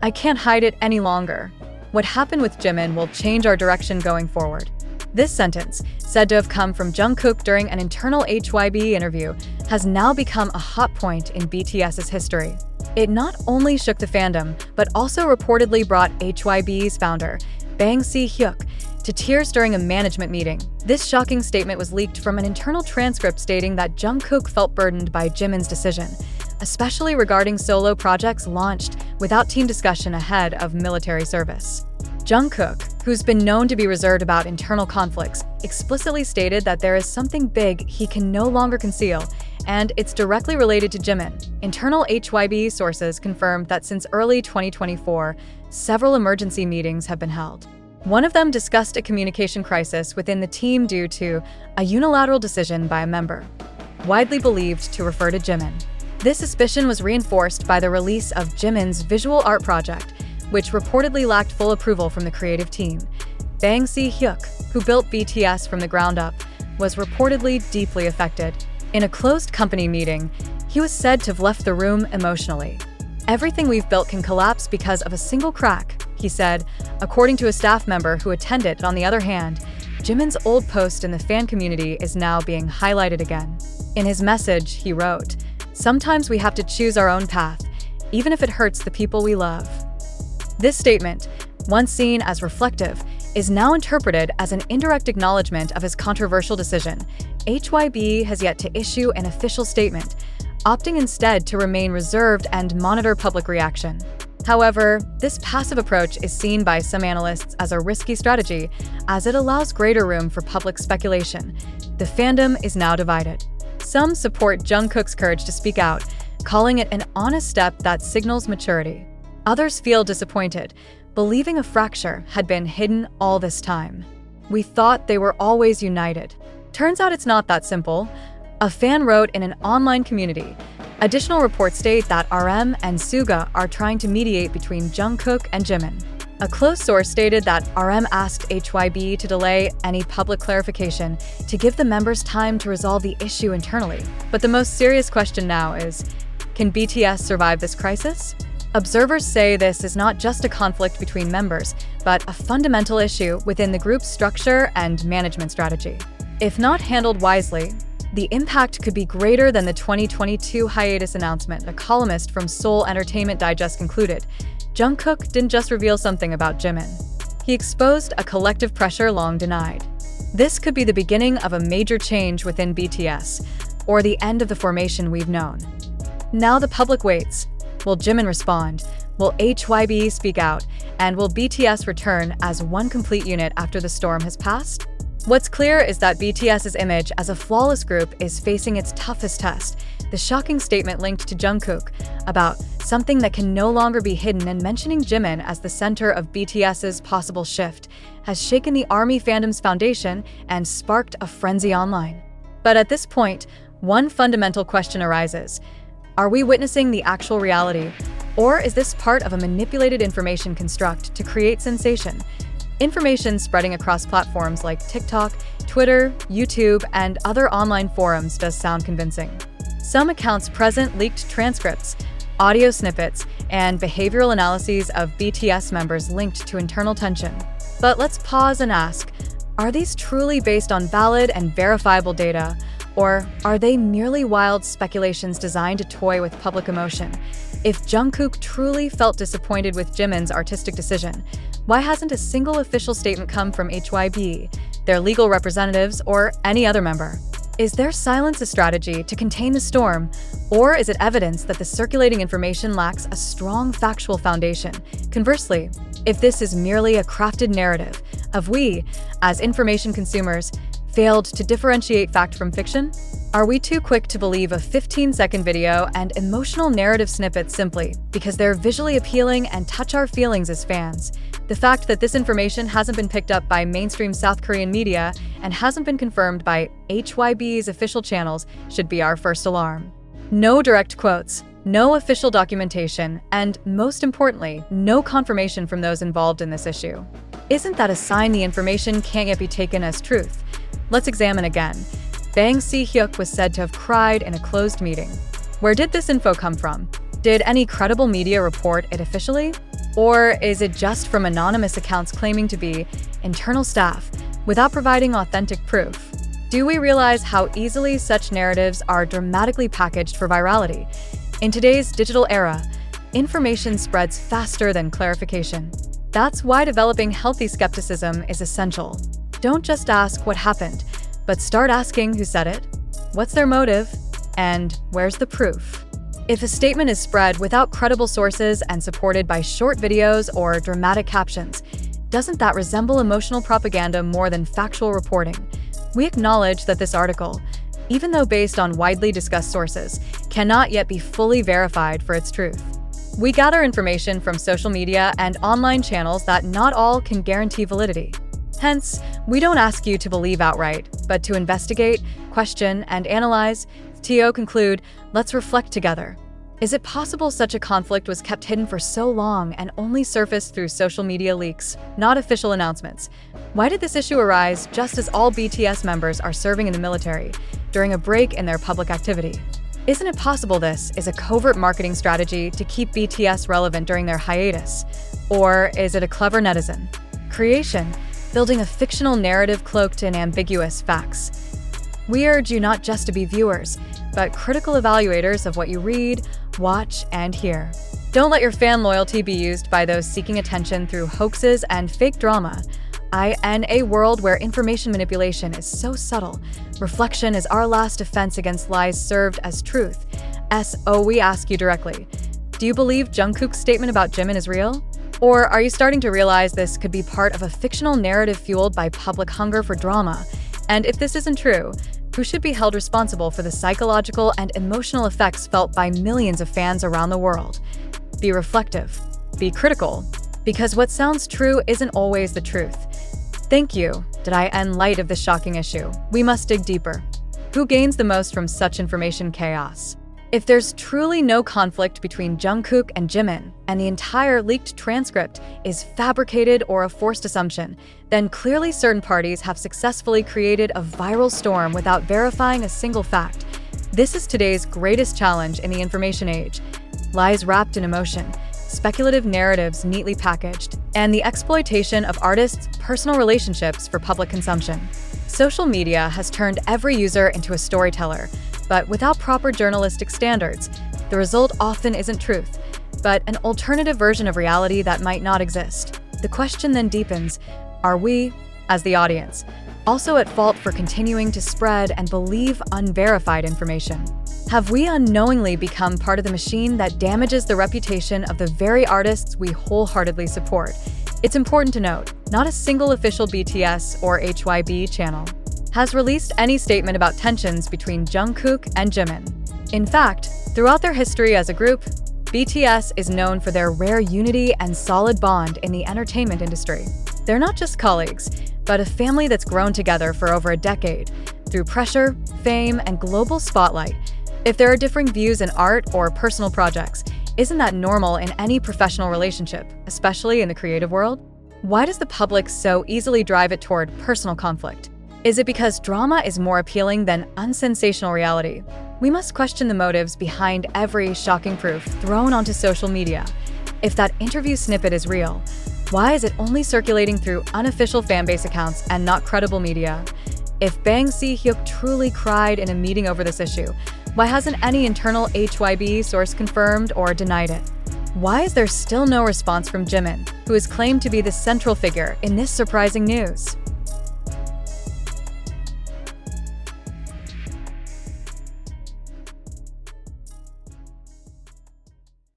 I can't hide it any longer. What happened with Jimin will change our direction going forward. This sentence, said to have come from Jungkook during an internal HYB interview, has now become a hot point in BTS's history. It not only shook the fandom, but also reportedly brought HYB's founder, Bang Si Hyuk, to tears during a management meeting. This shocking statement was leaked from an internal transcript stating that Jungkook felt burdened by Jimin's decision, especially regarding solo projects launched without team discussion ahead of military service. Jungkook, who's been known to be reserved about internal conflicts, explicitly stated that there is something big he can no longer conceal, and it's directly related to Jimin. Internal HYB sources confirmed that since early 2024, several emergency meetings have been held. One of them discussed a communication crisis within the team due to a unilateral decision by a member, widely believed to refer to Jimin. This suspicion was reinforced by the release of Jimin's visual art project, which reportedly lacked full approval from the creative team. Bang Si Hyuk, who built BTS from the ground up, was reportedly deeply affected. In a closed company meeting, he was said to have left the room emotionally. "Everything we've built can collapse because of a single crack," he said, according to a staff member who attended. On the other hand, Jimin's old post in the fan community is now being highlighted again. In his message, he wrote, "Sometimes we have to choose our own path, even if it hurts the people we love." This statement, once seen as reflective, is now interpreted as an indirect acknowledgement of his controversial decision. HYB has yet to issue an official statement, opting instead to remain reserved and monitor public reaction. However, this passive approach is seen by some analysts as a risky strategy, as it allows greater room for public speculation. The fandom is now divided. Some support Jungkook's courage to speak out, calling it an honest step that signals maturity. Others feel disappointed, believing a fracture had been hidden all this time. "We thought they were always united. Turns out it's not that simple," a fan wrote in an online community. Additional reports state that RM and Suga are trying to mediate between Jungkook and Jimin. A close source stated that RM asked HYB to delay any public clarification to give the members time to resolve the issue internally. But the most serious question now is, can BTS survive this crisis? Observers say this is not just a conflict between members, but a fundamental issue within the group's structure and management strategy. If not handled wisely, the impact could be greater than the 2022 hiatus announcement. A columnist from Seoul Entertainment Digest concluded, Jungkook didn't just reveal something about Jimin. He exposed a collective pressure long denied. This could be the beginning of a major change within BTS, or the end of the formation we've known. Now the public waits. Will Jimin respond? Will HYB speak out? And will BTS return as one complete unit after the storm has passed? What's clear is that BTS's image as a flawless group is facing its toughest test. The shocking statement linked to Jungkook about something that can no longer be hidden and mentioning Jimin as the center of BTS's possible shift has shaken the ARMY fandom's foundation and sparked a frenzy online. But at this point, one fundamental question arises. Are we witnessing the actual reality, or is this part of a manipulated information construct to create sensation? Information spreading across platforms like TikTok, Twitter, YouTube, and other online forums does sound convincing. Some accounts present leaked transcripts, audio snippets, and behavioral analyses of BTS members linked to internal tension. But let's pause and ask, are these truly based on valid and verifiable data, or are they merely wild speculations designed to toy with public emotion? If Jungkook truly felt disappointed with Jimin's artistic decision, why hasn't a single official statement come from HYB, their legal representatives, or any other member? Is their silence a strategy to contain the storm, or is it evidence that the circulating information lacks a strong factual foundation? Conversely, if this is merely a crafted narrative, have we, as information consumers, failed to differentiate fact from fiction? Are we too quick to believe a 15-second video and emotional narrative snippets simply because they're visually appealing and touch our feelings as fans? The fact that this information hasn't been picked up by mainstream South Korean media and hasn't been confirmed by HYB's official channels should be our first alarm. No direct quotes, no official documentation, and most importantly, no confirmation from those involved in this issue. Isn't that a sign the information can't yet be taken as truth? Let's examine again. Bang Si Hyuk was said to have cried in a closed meeting. Where did this info come from? Did any credible media report it officially? Or is it just from anonymous accounts claiming to be internal staff without providing authentic proof? Do we realize how easily such narratives are dramatically packaged for virality? In today's digital era, information spreads faster than clarification. That's why developing healthy skepticism is essential. Don't just ask what happened, but start asking who said it, what's their motive, and where's the proof? If a statement is spread without credible sources and supported by short videos or dramatic captions, doesn't that resemble emotional propaganda more than factual reporting? We acknowledge that this article, even though based on widely discussed sources, cannot yet be fully verified for its truth. We gather information from social media and online channels that not all can guarantee validity. Hence, we don't ask you to believe outright, but to investigate, question, and analyze. To conclude, let's reflect together. Is it possible such a conflict was kept hidden for so long and only surfaced through social media leaks, not official announcements? Why did this issue arise just as all BTS members are serving in the military, during a break in their public activity? Isn't it possible this is a covert marketing strategy to keep BTS relevant during their hiatus? Or is it a clever netizen creation, building a fictional narrative cloaked in ambiguous facts? We urge you not just to be viewers, but critical evaluators of what you read, watch, and hear. Don't let your fan loyalty be used by those seeking attention through hoaxes and fake drama. In a world where information manipulation is so subtle, reflection is our last defense against lies served as truth. We ask you directly, do you believe Jungkook's statement about Jimin is real? Or are you starting to realize this could be part of a fictional narrative fueled by public hunger for drama? And if this isn't true, who should be held responsible for the psychological and emotional effects felt by millions of fans around the world? Be reflective, be critical, because what sounds true isn't always the truth. Thank you. In light of this shocking issue, we must dig deeper. Who gains the most from such information chaos? If there's truly no conflict between Jungkook and Jimin, and the entire leaked transcript is fabricated or a forced assumption, then clearly certain parties have successfully created a viral storm without verifying a single fact. This is today's greatest challenge in the information age. Lies wrapped in emotion, speculative narratives neatly packaged, and the exploitation of artists' personal relationships for public consumption. Social media has turned every user into a storyteller, but without proper journalistic standards, the result often isn't truth, but an alternative version of reality that might not exist. The question then deepens, are we, as the audience, also at fault for continuing to spread and believe unverified information? Have we unknowingly become part of the machine that damages the reputation of the very artists we wholeheartedly support? It's important to note, not a single official BTS or HYB channel has released any statement about tensions between Jungkook and Jimin. In fact, throughout their history as a group, BTS is known for their rare unity and solid bond in the entertainment industry. They're not just colleagues, but a family that's grown together for over a decade, through pressure, fame, and global spotlight. If there are differing views in art or personal projects, isn't that normal in any professional relationship, especially in the creative world? Why does the public so easily drive it toward personal conflict? Is it because drama is more appealing than unsensational reality? We must question the motives behind every shocking proof thrown onto social media. If that interview snippet is real, why is it only circulating through unofficial fanbase accounts and not credible media? If Bang Si Hyuk truly cried in a meeting over this issue, why hasn't any internal HYB source confirmed or denied it? Why is there still no response from Jimin, who is claimed to be the central figure in this surprising news?